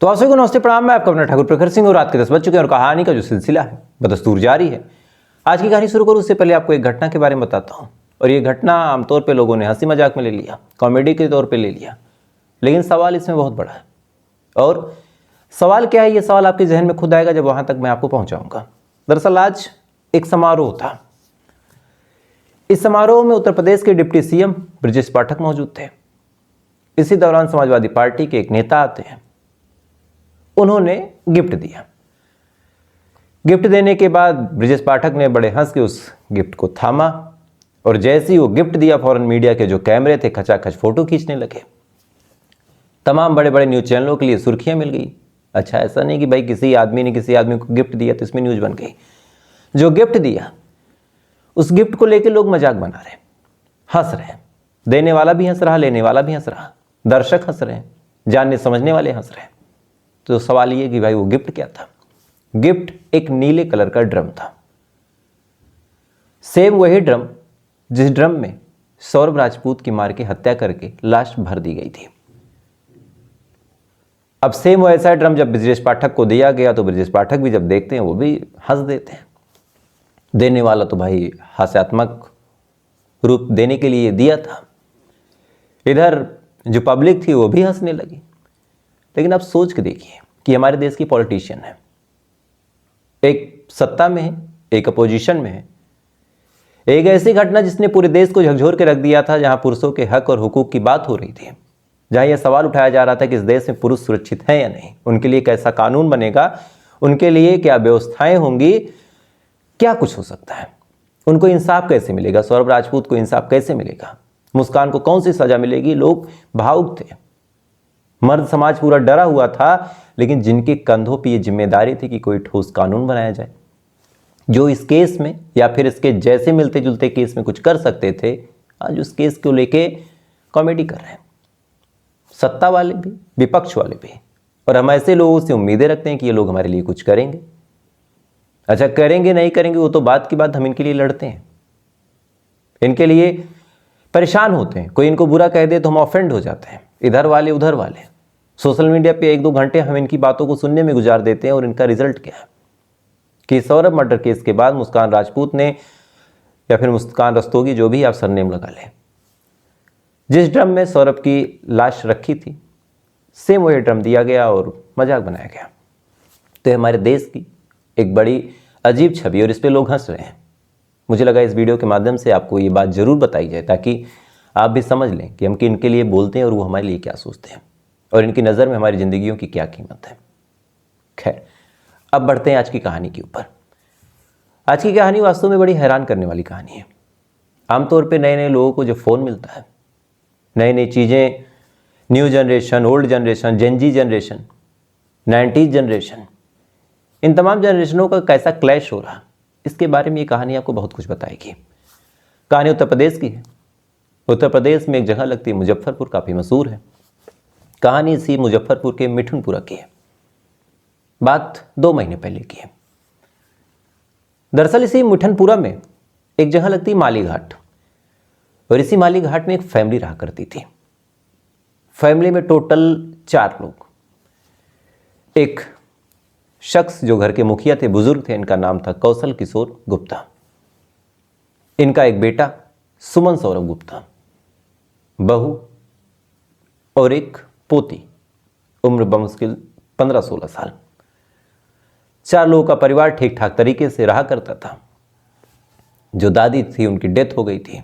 तो आप सभी को नमस्ते प्रणाम। मैं आपका अपना ठाकुर प्रखर सिंह और रात के 10 बज चुके हैं और कहानी का जो सिलसिला है बदस्तूर जारी है। आज की कहानी शुरू करूँ उससे पहले आपको एक घटना के बारे में बताता हूँ। और ये घटना आमतौर पे लोगों ने हंसी मजाक में ले लिया, कॉमेडी के तौर पे ले लिया, लेकिन सवाल इसमें बहुत बड़ा है। और सवाल क्या है, ये सवाल आपके जहन में खुद आएगा जब वहाँ तक मैं आपको पहुँचाऊँगा। दरअसल आज एक समारोह था। इस समारोह में उत्तर प्रदेश के डिप्टी सीएम ब्रजेश पाठक मौजूद थे। इसी दौरान समाजवादी पार्टी के एक नेता आते हैं, उन्होंने गिफ्ट दिया। गिफ्ट देने के बाद ब्रजेश पाठक ने बड़े हंस के उस गिफ्ट को थामा और जैसे ही वो गिफ्ट दिया, फौरन मीडिया के जो कैमरे थे खचाखच फोटो खींचने लगे। तमाम बड़े बड़े न्यूज चैनलों के लिए सुर्खियां मिल गई। अच्छा, ऐसा नहीं कि भाई किसी आदमी ने किसी आदमी को गिफ्ट दिया तो इसमें न्यूज बन गई। जो गिफ्ट दिया उस गिफ्ट को लेकर लोग मजाक बना रहे, हंस रहे। देने वाला भी हंस रहा, लेने वाला भी हंस रहा, दर्शक हंस रहे, जानने समझने वाले हंस रहे। तो सवाल ये कि भाई वो गिफ्ट क्या था। गिफ्ट एक नीले कलर का ड्रम था। सेम वही ड्रम जिस ड्रम में सौरभ राजपूत की मार के हत्या करके लाश भर दी गई थी। अब सेम वैसा ड्रम जब ब्रजेश पाठक को दिया गया तो ब्रजेश पाठक भी जब देखते हैं वो भी हंस देते हैं। देने वाला तो भाई हास्यात्मक रूप देने के लिए दिया था, इधर जो पब्लिक थी वो भी हंसने लगी। लेकिन आप सोच के देखिए कि हमारे देश की पॉलिटिशियन है, एक सत्ता में है, एक अपोजिशन में है। एक ऐसी घटना जिसने पूरे देश को झकझोर के रख दिया था, जहां पुरुषों के हक और हुकूक की बात हो रही थी, जहां यह सवाल उठाया जा रहा था कि इस देश में पुरुष सुरक्षित हैं या नहीं, उनके लिए कैसा कानून बनेगा, उनके लिए क्या व्यवस्थाएं होंगी, क्या कुछ हो सकता है, उनको इंसाफ कैसे मिलेगा, सौरभ राजपूत को इंसाफ कैसे मिलेगा, मुस्कान को कौन सी सजा मिलेगी। लोग भावुक थे, मर्द समाज पूरा डरा हुआ था। लेकिन जिनके कंधों पे ये जिम्मेदारी थी कि कोई ठोस कानून बनाया जाए, जो इस केस में या फिर इसके जैसे मिलते जुलते केस में कुछ कर सकते थे, आज उस केस को लेके कॉमेडी कर रहे हैं, सत्ता वाले भी विपक्ष वाले भी। और हम ऐसे लोगों से उम्मीदें रखते हैं कि ये लोग हमारे लिए कुछ करेंगे। अच्छा, करेंगे नहीं करेंगे वो तो बात की बात, हम इनके लिए लड़ते हैं, इनके लिए परेशान होते हैं। कोई इनको बुरा कह दे तो हम ऑफेंड हो जाते हैं, इधर वाले उधर वाले। सोशल मीडिया पे 1-2 घंटे हम इनकी बातों को सुनने में गुजार देते हैं और इनका रिजल्ट क्या है कि सौरभ मर्डर केस के बाद मुस्कान राजपूत ने या फिर मुस्कान रस्तोगी, जो भी आप सरनेम लगा लें, जिस ड्रम में सौरभ की लाश रखी थी सेम वही ड्रम दिया गया और मजाक बनाया गया। तो हमारे देश की एक बड़ी अजीब छवि और इस पर लोग हंस रहे हैं। मुझे लगा इस वीडियो के माध्यम से आपको ये बात जरूर बताई जाए ताकि आप भी समझ लें कि हम इनके लिए बोलते हैं और वो हमारे लिए क्या सोचते हैं और इनकी नज़र में हमारी ज़िंदगियों की क्या कीमत है। खैर, अब बढ़ते हैं आज की कहानी के ऊपर। आज की कहानी वास्तव में बड़ी हैरान करने वाली कहानी है। आमतौर पे नए नए लोगों को जब फ़ोन मिलता है, नई नई चीज़ें, new generation, old generation, Gen Z generation, 90s generation, इन तमाम जनरेशनों का कैसा क्लैश हो रहा, इसके बारे में ये कहानी आपको बहुत कुछ बताएगी। कहानी उत्तर प्रदेश की है। उत्तर प्रदेश में एक जगह लगती है मुजफ्फरपुर, काफ़ी मशहूर है। कहानी इसी मुजफ्फरपुर के मिठुनपुरा की है। बात 2 महीने पहले की है। दरअसल इसी मिठुनपुरा में एक जगह लगती है माली घाट, और इसी माली घाट में एक फैमिली रहा करती थी। फैमिली में टोटल 4 लोग। एक शख्स जो घर के मुखिया थे, बुजुर्ग थे, इनका नाम था कौशल किशोर गुप्ता। इनका एक बेटा सुमन सौरभ गुप्ता, बहू और एक पोती, उम्र बमुश्किल 15-16 साल। 4 लोगों का परिवार ठीक ठाक तरीके से रहा करता था। जो दादी थी उनकी डेथ हो गई थी,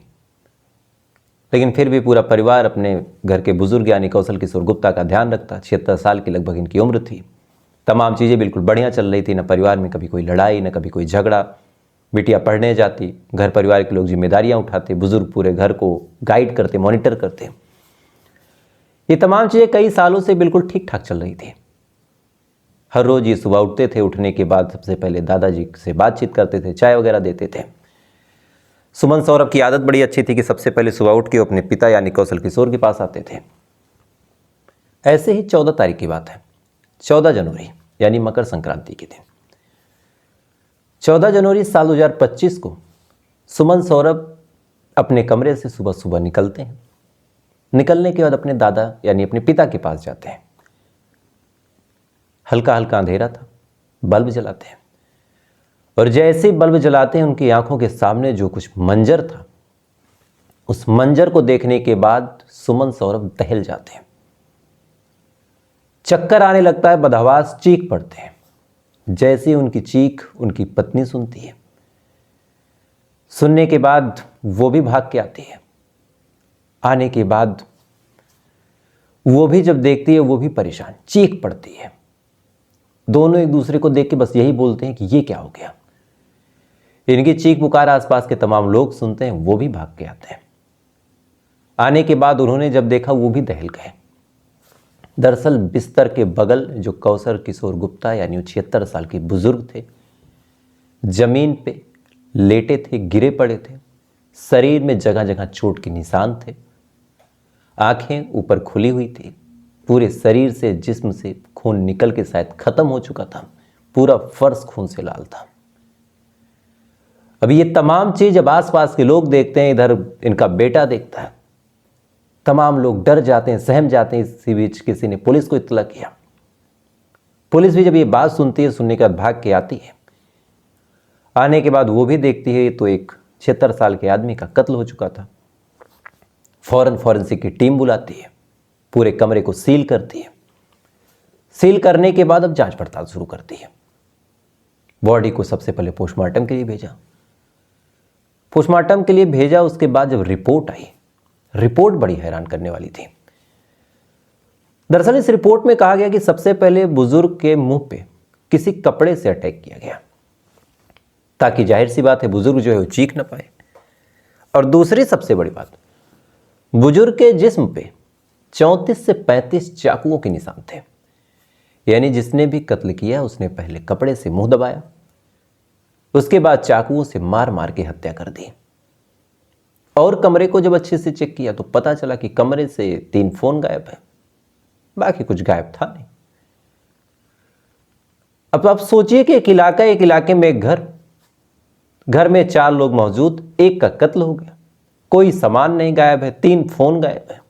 लेकिन फिर भी पूरा परिवार अपने घर के बुजुर्ग यानी कौशल किशोर गुप्ता का ध्यान रखता। 76 साल की लगभग इनकी उम्र थी। तमाम चीज़ें बिल्कुल बढ़िया चल रही थी, न परिवार में कभी कोई लड़ाई, न कभी कोई झगड़ा। बिटिया पढ़ने जाती, घर परिवार के लोग जिम्मेदारियां उठाते, बुजुर्ग पूरे घर को गाइड करते, मॉनिटर करते। ये तमाम चीज़ें कई सालों से बिल्कुल ठीक ठाक चल रही थी। हर रोज़ ये सुबह उठते थे, उठने के बाद सबसे पहले दादाजी से बातचीत करते थे, चाय वगैरह देते थे। सुमन सौरभ की आदत बड़ी अच्छी थी कि सबसे पहले सुबह उठ के अपने पिता यानी कौशल किशोर के पास आते थे। ऐसे ही 14 तारीख की बात है, 14 जनवरी यानी मकर संक्रांति के दिन। 14 जनवरी साल 2025 को सुमन सौरभ अपने कमरे से सुबह सुबह निकलते हैं। निकलने के बाद अपने दादा यानी अपने पिता के पास जाते हैं। हल्का हल्का अंधेरा था, बल्ब जलाते हैं और जैसे ही बल्ब जलाते हैं उनकी आंखों के सामने जो कुछ मंजर था, उस मंजर को देखने के बाद सुमन सौरभ दहल जाते हैं, चक्कर आने लगता है, बदहवास चीख पड़ते हैं। जैसे उनकी चीख उनकी पत्नी सुनती है, सुनने के बाद वो भी भाग के आती है। आने के बाद वो भी जब देखती है वो भी परेशान, चीख पड़ती है। दोनों एक दूसरे को देख के बस यही बोलते हैं कि ये क्या हो गया। इनकी चीख पुकार आसपास के तमाम लोग सुनते हैं, वो भी भाग के आते हैं। आने के बाद उन्होंने जब देखा वो भी दहल गए। दरअसल बिस्तर के बगल जो कौसर किशोर गुप्ता यानी 76 साल के बुजुर्ग थे, जमीन पे लेटे थे, गिरे पड़े थे, शरीर में जगह जगह चोट के निशान थे, आंखें ऊपर खुली हुई थी, पूरे शरीर से जिस्म से खून निकल के शायद खत्म हो चुका था, पूरा फर्श खून से लाल था। अब ये तमाम चीज जब आसपास के लोग देखते हैं, इधर इनका बेटा देखता है, तमाम लोग डर जाते हैं, सहम जाते हैं। इसी बीच किसी ने पुलिस को इत्तला किया। पुलिस भी जब ये बात सुनती है, सुनने के बाद भाग के आती है। आने के बाद वो भी देखती है तो एक 76 साल के आदमी का कत्ल हो चुका था। फौरन फॉरेंसिक की टीम बुलाती है, पूरे कमरे को सील करती है। सील करने के बाद अब जांच पड़ताल शुरू करती है। बॉडी को सबसे पहले पोस्टमार्टम के लिए भेजा। पोस्टमार्टम के लिए भेजा, उसके बाद जब रिपोर्ट आई, रिपोर्ट बड़ी हैरान करने वाली थी। दरअसल इस रिपोर्ट में कहा गया कि सबसे पहले बुजुर्ग के मुंह पे किसी कपड़े से अटैक किया गया, ताकि जाहिर सी बात है बुजुर्ग जो है वो चीख ना पाए। और दूसरी सबसे बड़ी बात, बुजुर्ग के जिस्म पे 34 से 35 चाकुओं के निशान थे। यानी जिसने भी कत्ल किया उसने पहले कपड़े से मुंह दबाया, उसके बाद चाकुओं से मार मार के हत्या कर दी। और कमरे को जब अच्छे से चेक किया तो पता चला कि कमरे से 3 फोन गायब है, बाकी कुछ गायब था नहीं। अब आप सोचिए कि एक इलाके में एक घर में 4 लोग मौजूद, एक का कत्ल हो गया, कोई सामान नहीं गायब है, 3 फोन गायब है।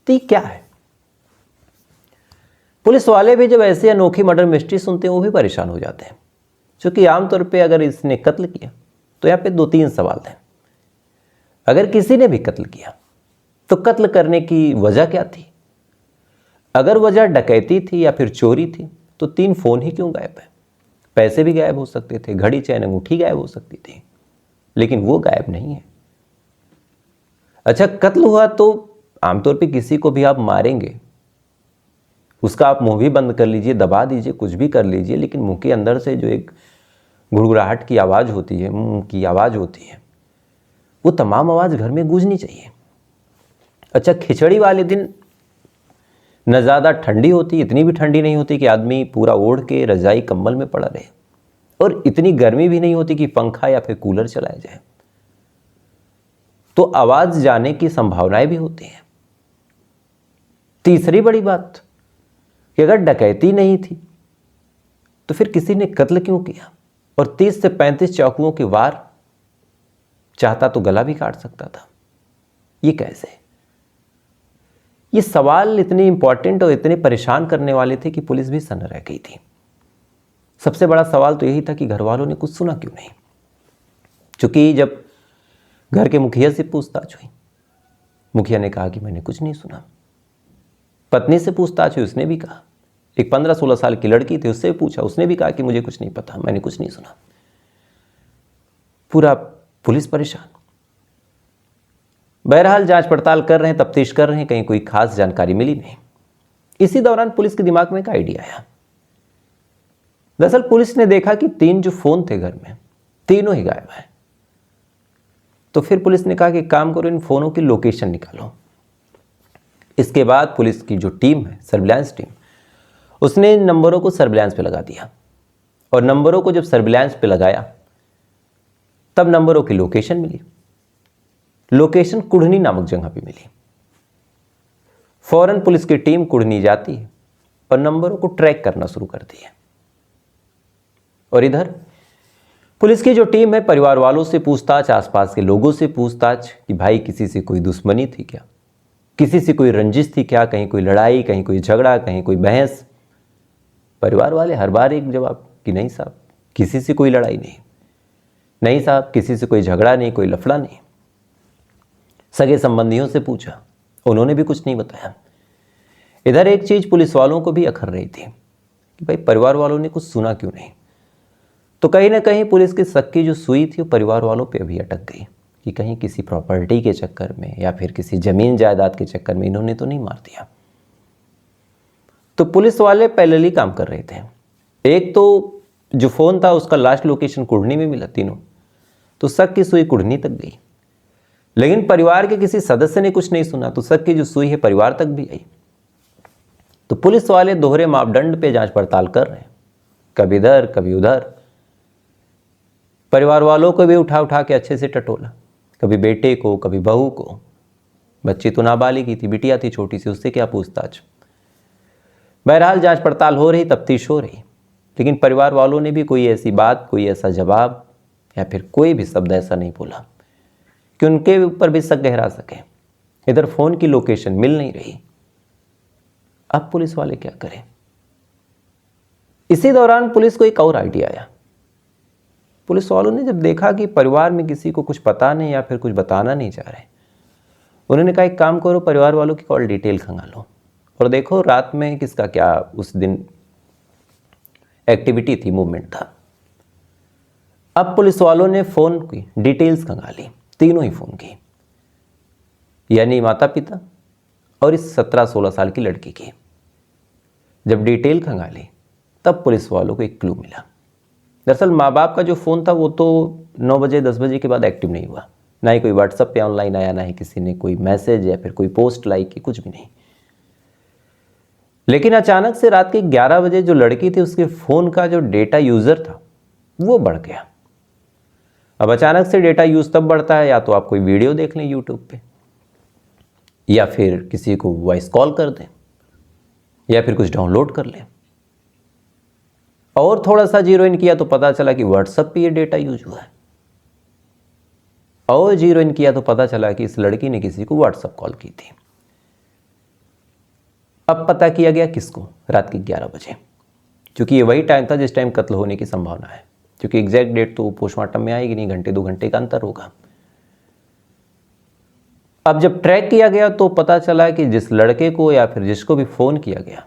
तो क्या है? पुलिस वाले भी जब ऐसे अनोखी मर्डर मिस्ट्री सुनते हैं वो भी परेशान हो जाते हैं, क्योंकि आमतौर पे अगर इसने कत्ल किया तो यहां पे 2-3 सवाल हैं। अगर किसी ने भी कत्ल किया तो कत्ल करने की वजह क्या थी? अगर वजह डकैती थी या फिर चोरी थी तो 3 फोन ही क्यों गायब है? पैसे भी गायब हो सकते थे, घड़ी चैन अंगूठी गायब हो सकती थी, लेकिन वो गायब नहीं है। अच्छा, कत्ल हुआ तो आमतौर पे किसी को भी आप मारेंगे, उसका आप मुंह भी बंद कर लीजिए, दबा दीजिए, कुछ भी कर लीजिए, लेकिन मुंह के अंदर से जो एक गुड़गुड़ाहट की आवाज़ होती है, मुंह की आवाज़ होती है, वो तमाम आवाज़ घर में गूंजनी चाहिए। अच्छा, खिचड़ी वाले दिन न ज़्यादा ठंडी होती, इतनी भी ठंडी नहीं होती कि आदमी पूरा ओढ़ के रजाई कंबल में पड़ा रहे, और इतनी गर्मी भी नहीं होती कि पंखा या फिर कूलर चलाया जाए, तो आवाज़ जाने की संभावनाएं भी होती हैं। तीसरी बड़ी बात कि अगर डकैती नहीं थी तो फिर किसी ने कत्ल क्यों किया? और 30 से 35 चाकुओं के वार, चाहता तो गला भी काट सकता था, ये कैसे? ये सवाल इतने इंपॉर्टेंट और इतने परेशान करने वाले थे कि पुलिस भी सन्न रह गई थी। सबसे बड़ा सवाल तो यही था कि घर वालों ने कुछ सुना क्यों नहीं। क्योंकि जब घर के मुखिया से पूछताछ हुई, मुखिया ने कहा कि मैंने कुछ नहीं सुना। पत्नी से पूछताछ हुई, उसने भी कहा। एक 15-16 साल की लड़की थी, उससे पूछा, उसने भी कहा कि मुझे कुछ नहीं पता, मैंने कुछ नहीं सुना। पूरा पुलिस परेशान। बहरहाल जांच पड़ताल कर रहे हैं, तफ्तीश कर रहे हैं, कहीं कोई खास जानकारी मिली नहीं। इसी दौरान पुलिस के दिमाग में एक आइडिया आया। दरअसल पुलिस ने देखा कि 3 जो फोन थे घर में, तीनों ही गायब हैं। तो फिर पुलिस ने कहा कि काम करो, इन फोनों की लोकेशन निकालो। इसके बाद पुलिस की जो टीम है, सर्विलांस टीम, उसने इन नंबरों को सर्विलांस पे लगा दिया। और नंबरों को जब सर्विलांस पे लगाया तब नंबरों की लोकेशन मिली। लोकेशन कुढ़नी नामक जगह पे मिली। फौरन पुलिस की टीम कुढ़नी जाती है और नंबरों को ट्रैक करना शुरू करती है। और इधर पुलिस की जो टीम है, परिवार वालों से पूछताछ, आसपास के लोगों से पूछताछ कि भाई किसी से कोई दुश्मनी थी क्या, किसी से कोई रंजिश थी क्या, कहीं कोई लड़ाई, कहीं कोई झगड़ा, कहीं कोई बहस। परिवार वाले हर बार एक जवाब कि नहीं साहब, किसी से कोई लड़ाई नहीं, नहीं साहब किसी से कोई झगड़ा नहीं, कोई लफड़ा नहीं। सगे संबंधियों से पूछा, उन्होंने भी कुछ नहीं बताया। इधर एक चीज पुलिस वालों को भी अखर रही थी कि भाई परिवार वालों ने कुछ सुना क्यों नहीं। तो कहीं ना कहीं पुलिस की शक की जो सुई थी वो परिवार वालों पे अभी अटक गई कि कहीं किसी प्रॉपर्टी के चक्कर में या फिर किसी जमीन जायदाद के चक्कर में इन्होंने तो नहीं मार दिया। तो पुलिस वाले पैरेलली काम कर रहे थे। एक तो जो फोन था उसका लास्ट लोकेशन कुढ़नी में मिला तीनों, तो शक की सुई कुढ़नी तक गई। लेकिन परिवार के किसी सदस्य ने कुछ नहीं सुना, तो शक की जो सुई है परिवार तक भी आई। तो पुलिस वाले दोहरे मापदंड पे जांच पड़ताल कर रहे हैं, कभी इधर कभी उधर। परिवार वालों को भी उठा उठा के अच्छे से टटोला, कभी बेटे को कभी बहू को। बच्ची तो नाबालिग ही थी, बिटिया थी छोटी सी, उससे क्या पूछताछ। बहरहाल जांच पड़ताल हो रही, तफ्तीश हो रही, लेकिन परिवार वालों ने भी कोई ऐसी बात, कोई ऐसा जवाब या फिर कोई भी शब्द ऐसा नहीं बोला कि उनके ऊपर भी शक गहरा सके। इधर फोन की लोकेशन मिल नहीं रही, अब पुलिस वाले क्या करें। इसी दौरान पुलिस को एक और आइडिया आया। पुलिस वालों ने जब देखा कि परिवार में किसी को कुछ पता नहीं या फिर कुछ बताना नहीं चाह रहे, उन्होंने कहा एक काम करो, परिवार वालों की कॉल डिटेल खंगालो और देखो रात में किसका क्या उस दिन एक्टिविटी थी, मूवमेंट था। अब पुलिस वालों ने फोन की डिटेल्स खंगाली, तीनों ही फोन की, यानी माता पिता और इस 17-16 साल की लड़की की। जब डिटेल खंगाली तब पुलिस वालों को एक क्लू मिला। दरअसल माँ बाप का जो फ़ोन था वो तो 9 बजे 10 बजे के बाद एक्टिव नहीं हुआ, ना ही कोई व्हाट्सएप पे ऑनलाइन आया, ना ही किसी ने कोई मैसेज या फिर कोई पोस्ट लाइक की, कुछ भी नहीं। लेकिन अचानक से रात के 11 बजे जो लड़की थी उसके फ़ोन का जो डेटा यूज़र था वो बढ़ गया। अब अचानक से डेटा यूज़ तब बढ़ता है या तो आप कोई वीडियो देख लें यूट्यूब पे, या फिर किसी को वॉइस कॉल कर दें, या फिर कुछ डाउनलोड कर लें। और थोड़ा सा जीरो इन किया तो पता चला कि व्हाट्सएप पे ये डेटा यूज हुआ है, और जीरो इन किया तो पता चला कि इस लड़की ने किसी को व्हाट्सएप कॉल की थी। अब पता किया गया किसको, रात के 11 बजे, क्योंकि ये वही टाइम था जिस टाइम कत्ल होने की संभावना है, क्योंकि एग्जैक्ट डेट तो पोस्टमार्टम में आएगी नहीं, घंटे 2 घंटे का अंतर होगा। अब जब ट्रैक किया गया तो पता चला कि जिस लड़के को या फिर जिसको भी फ़ोन किया गया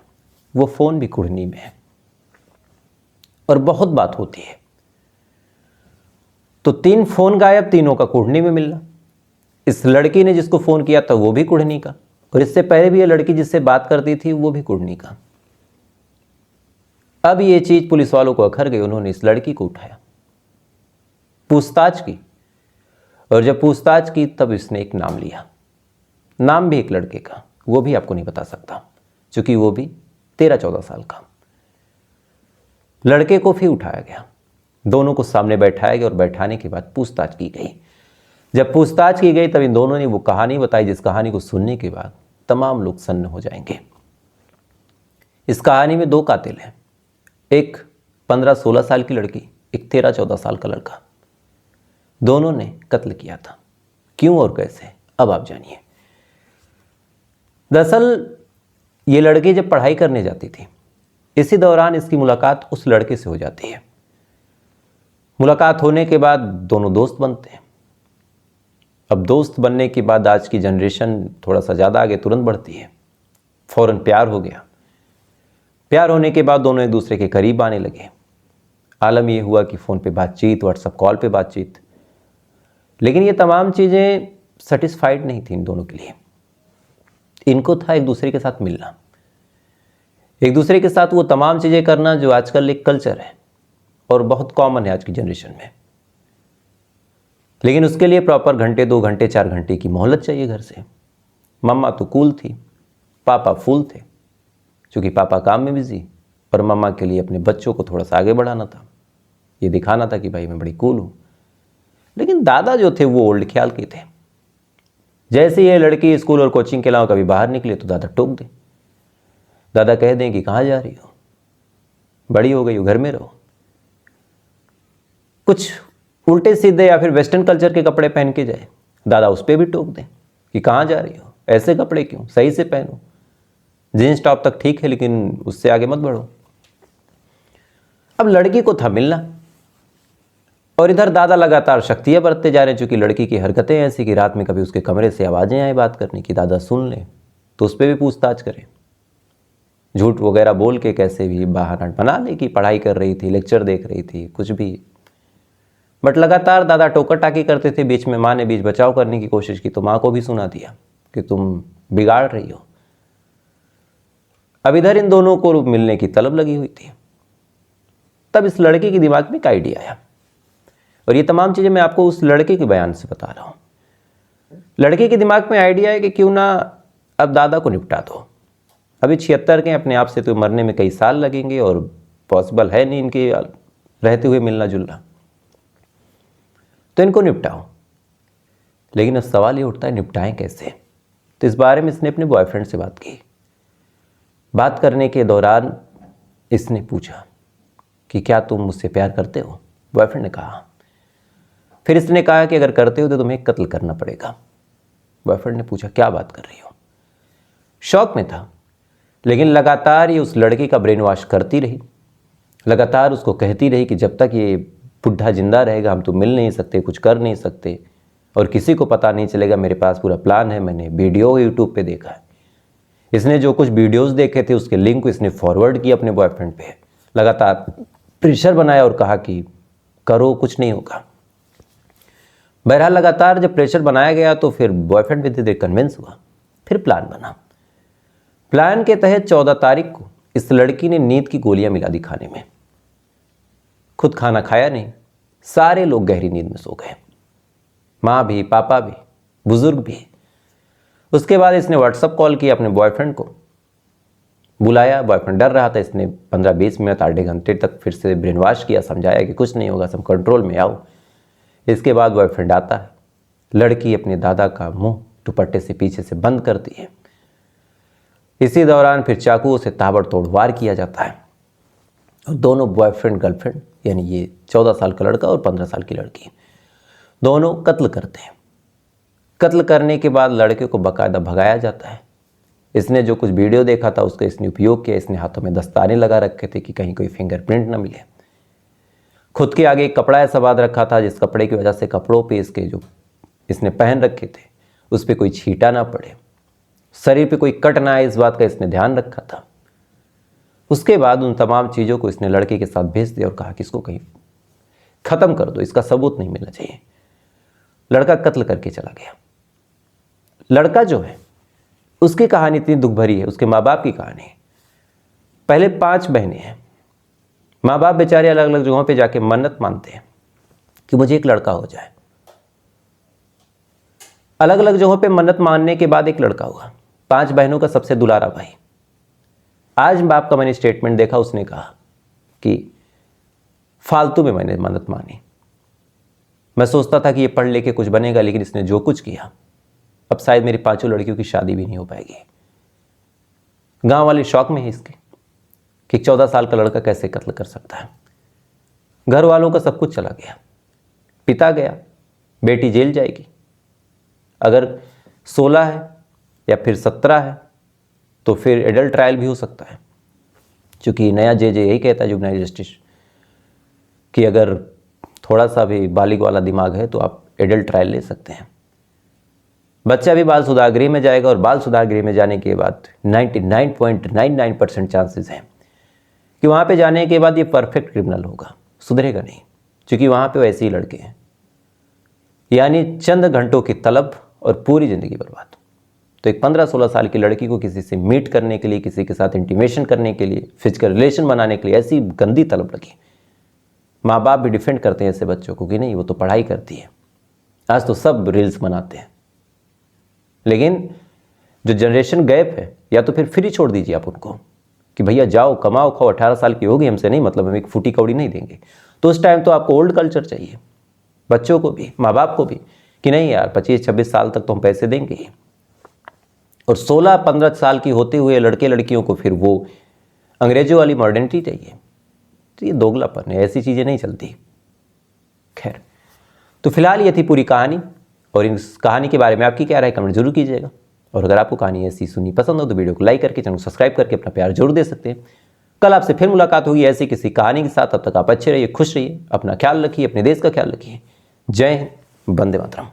वो फ़ोन भी कुढ़नी में है और बहुत बात होती है। तो 3 फ़ोन गायब, तीनों का कुढ़नी में मिलना। इस लड़की ने जिसको फ़ोन किया था वो भी कुढ़नी का, और इससे पहले भी ये लड़की जिससे बात करती थी वो भी कुढ़नी का। अब ये चीज़ पुलिस वालों को अखर गई, उन्होंने इस लड़की को उठाया, पूछताछ की, और जब पूछताछ की तब इसने एक नाम लिया, नाम भी एक लड़के का, वो भी आपको नहीं बता सकता क्योंकि वो भी 13-14 साल का। लड़के को फिर उठाया गया, दोनों को सामने बैठाया गया और बैठाने के बाद पूछताछ की गई। जब पूछताछ की गई तब इन दोनों ने वो कहानी बताई जिस कहानी को सुनने के बाद तमाम लोग सन्न हो जाएंगे। इस कहानी में 2 कातिल हैं, एक 15-16 साल की लड़की, एक 13-14 साल का लड़का। दोनों ने कत्ल किया था। क्यों और कैसे, अब आप जानिए। दरअसल ये लड़की जब पढ़ाई करने जाती थी, इसी दौरान इसकी मुलाकात उस लड़के से हो जाती है। मुलाकात होने के बाद दोनों दोस्त बनते हैं। अब दोस्त बनने के बाद आज की जनरेशन थोड़ा सा ज़्यादा आगे तुरंत बढ़ती है, फ़ौरन प्यार हो गया। प्यार होने के बाद दोनों एक दूसरे के करीब आने लगे। आलम ये हुआ कि फ़ोन पे बातचीत, व्हाट्सएप कॉल पे बातचीत, लेकिन ये तमाम चीज़ें सेटिस्फाइड नहीं थी इन दोनों के लिए। इनको था एक दूसरे के साथ मिलना, एक दूसरे के साथ वो तमाम चीज़ें करना जो आजकल एक कल्चर है और बहुत कॉमन है आज की जनरेशन में। लेकिन उसके लिए प्रॉपर घंटे, 2 घंटे, 4 घंटे की मोहलत चाहिए घर से। मम्मा तो कूल थी, पापा फूल थे, क्योंकि पापा काम में बिजी, और मम्मा के लिए अपने बच्चों को थोड़ा सा आगे बढ़ाना था, ये दिखाना था कि भाई मैं बड़ी कूल हूँ। लेकिन दादा जो थे वो ओल्ड ख्याल के थे। जैसे ये लड़की स्कूल और कोचिंग के अलावा कभी बाहर निकले तो दादा टोक दें, दादा कह दें कि कहाँ जा रही हो, बड़ी हो गई हो, घर में रहो। कुछ उल्टे सीधे या फिर वेस्टर्न कल्चर के कपड़े पहन के जाए, दादा उस पर भी टोक दें कि कहाँ जा रही हो, ऐसे कपड़े क्यों, सही से पहनो, जीन्स टॉप तक ठीक है लेकिन उससे आगे मत बढ़ो। अब लड़की को था मिलना, और इधर दादा लगातार शक्तियाँ बरतते जा रहे हैं, चूँकि लड़की की हरकतें ऐसी कि रात में कभी उसके कमरे से आवाज़ें आए बात करने की, दादा सुन लें तो उस पर भी पूछताछ करें, झूठ वगैरह बोल के कैसे भी बहाना बना ले कि पढ़ाई कर रही थी, लेक्चर देख रही थी, कुछ भी। बट लगातार दादा टोकर टाकी करते थे। बीच में माँ ने बीच बचाव करने की कोशिश की तो माँ को भी सुना दिया कि तुम बिगाड़ रही हो। अब इधर इन दोनों को मिलने की तलब लगी हुई थी। तब इस लड़के के दिमाग में एक आइडिया आया, और ये तमाम चीज़ें मैं आपको उस लड़के के बयान से बता रहा हूँ। लड़के के दिमाग में आइडिया है कि क्यों ना अब दादा को निपटा दो। अभी 76 के अपने आप से तो मरने में कई साल लगेंगे और पॉसिबल है नहीं इनके रहते हुए मिलना जुलना, तो इनको निपटाओ। लेकिन अब सवाल ये उठता है निपटाएं कैसे। तो इस बारे में इसने अपने बॉयफ्रेंड से बात की। बात करने के दौरान इसने पूछा कि क्या तुम मुझसे प्यार करते हो? बॉयफ्रेंड ने कहा। फिर इसने कहा कि अगर करते हो तो तुम्हें कत्ल करना पड़ेगा। बॉयफ्रेंड ने पूछा क्या बात कर रही हो? शौक में था, लेकिन लगातार ये उस लड़के का ब्रेन वॉश करती रही। लगातार उसको कहती रही कि जब तक ये बुढ़ा जिंदा रहेगा हम तो मिल नहीं सकते, कुछ कर नहीं सकते, और किसी को पता नहीं चलेगा। मेरे पास पूरा प्लान है, मैंने वीडियो यूट्यूब पे देखा है। इसने जो कुछ वीडियोस देखे थे उसके लिंक को इसने फॉरवर्ड किया अपने बॉयफ्रेंड पे। लगातार प्रेशर बनाया और कहा कि करो, कुछ नहीं होगा। बहरहाल लगातार जब प्रेशर बनाया गया तो फिर बॉयफ्रेंड भी धीरे धीरे कन्विंस हुआ। फिर प्लान बना। प्लान के तहत 14 तारीख को इस लड़की ने नींद की गोलियां मिला दी खाने में। खुद खाना खाया नहीं, सारे लोग गहरी नींद में सो गए, माँ भी, पापा भी, बुजुर्ग भी। उसके बाद इसने व्हाट्सएप कॉल किया अपने बॉयफ्रेंड को, बुलाया। बॉयफ्रेंड डर रहा था। इसने 15-20 मिनट आधे घंटे तक फिर से ब्रेन वॉश किया, समझाया कि कुछ नहीं होगा, सब कंट्रोल में आओ। इसके बाद बॉयफ्रेंड आता है। लड़की अपने दादा का मुंह दुपट्टे से पीछे से बंद करती है। इसी दौरान फिर चाकुओं से ताबड़तोड़ वार किया जाता है और दोनों बॉयफ्रेंड गर्लफ्रेंड, यानी ये 14 साल का लड़का और 15 साल की लड़की, दोनों कत्ल करते हैं। कत्ल करने के बाद लड़के को बाकायदा भगाया जाता है। इसने जो कुछ वीडियो देखा था उसका इसने उपयोग किया। इसने हाथों में दस्ताने लगा रखे थे कि कहीं कोई फिंगरप्रिंट ना मिले। खुद के आगे एक कपड़ा ऐसा बांध रखा था जिस कपड़े की वजह से कपड़ों पे इसके जो इसने पहन रखे थे उस पर कोई छींटा ना पड़े, शरीर पे कोई कट ना आए, इस बात का इसने ध्यान रखा था। उसके बाद उन तमाम चीज़ों को इसने लड़के के साथ भेज दिया और कहा कि इसको कहीं ख़त्म कर दो, इसका सबूत नहीं मिलना चाहिए। लड़का कत्ल करके चला गया। लड़का जो है उसकी कहानी इतनी दुख भरी है, उसके माँ बाप की कहानी है। पहले 5 बहनें हैं। माँ बाप बेचारे अलग अलग जगहों पे जाके मन्नत मानते हैं कि मुझे एक लड़का हो जाए। अलग अलग जगहों पे मन्नत मानने के बाद एक लड़का हुआ। 5 बहनों का सबसे दुलारा भाई। आज बाप का मैंने स्टेटमेंट देखा, उसने कहा कि फालतू में मैंने मन्नत मानी। मैं सोचता था कि ये पढ़ लेके कुछ बनेगा, लेकिन इसने जो कुछ किया अब शायद मेरी 5 लड़कियों की शादी भी नहीं हो पाएगी। गांव वाले शौक में है इसके कि 14 साल का लड़का कैसे कत्ल कर सकता है। घर वालों का सब कुछ चला गया, पिता गया, बेटी जेल जाएगी। अगर 16 है या फिर 17 है तो फिर एडल्ट ट्रायल भी हो सकता है, क्योंकि नया जे यही कहता है जुवेनाइल जस्टिस कि अगर थोड़ा सा भी बालिग वाला दिमाग है तो आप एडल्ट ट्रायल ले सकते हैं। बच्चा भी बाल सुधार गृह में जाएगा और बाल सुधार गृह में जाने के बाद 99.99% चांसेस हैं कि वहाँ पे जाने के बाद ये परफेक्ट क्रिमिनल होगा, सुधरेगा नहीं, क्योंकि वहाँ पे वैसे ही लड़के हैं। यानी चंद घंटों की तलब और पूरी ज़िंदगी बर्बाद। तो एक 15-16 साल की लड़की को किसी से मीट करने के लिए, किसी के साथ इंटीमेशन करने के लिए, फिजिकल रिलेशन बनाने के लिए ऐसी गंदी तलब लगी। माँ बाप भी डिफेंड करते हैं ऐसे बच्चों को कि नहीं वो तो पढ़ाई करती है। आज तो सब रील्स बनाते हैं, लेकिन जो जनरेशन गैप है या तो फिर फ्री छोड़ दीजिए आप उनको कि भैया जाओ कमाओ खाओ, 18 साल की होगी, हमसे नहीं मतलब, हम एक फूटी कौड़ी नहीं देंगे। तो उस टाइम तो आपको ओल्ड कल्चर चाहिए, बच्चों को भी, माँ बाप को भी, कि नहीं यार 25-26 साल तक तो हम पैसे देंगे ही। और 16-15 साल की होते हुए लड़के लड़कियों को फिर वो अंग्रेजों वाली मॉडर्निटी चाहिए। तो ये दोगलापन है, ऐसी चीज़ें नहीं चलती। खैर, तो फिलहाल ये थी पूरी कहानी, और इस कहानी के बारे में आपकी क्या राय कमेंट जरूर कीजिएगा। और अगर आपको कहानी ऐसी सुनी पसंद हो तो वीडियो को लाइक करके चैनल को सब्सक्राइब करके अपना प्यार जरूर दे सकते हैं। कल आपसे फिर मुलाकात होगी ऐसी किसी कहानी के साथ। तब तक आप अच्छे रहिए, खुश रहिए, अपना ख्याल रखिए, अपने देश का ख्याल रखिए। जय हिंद, वंदे मातरम।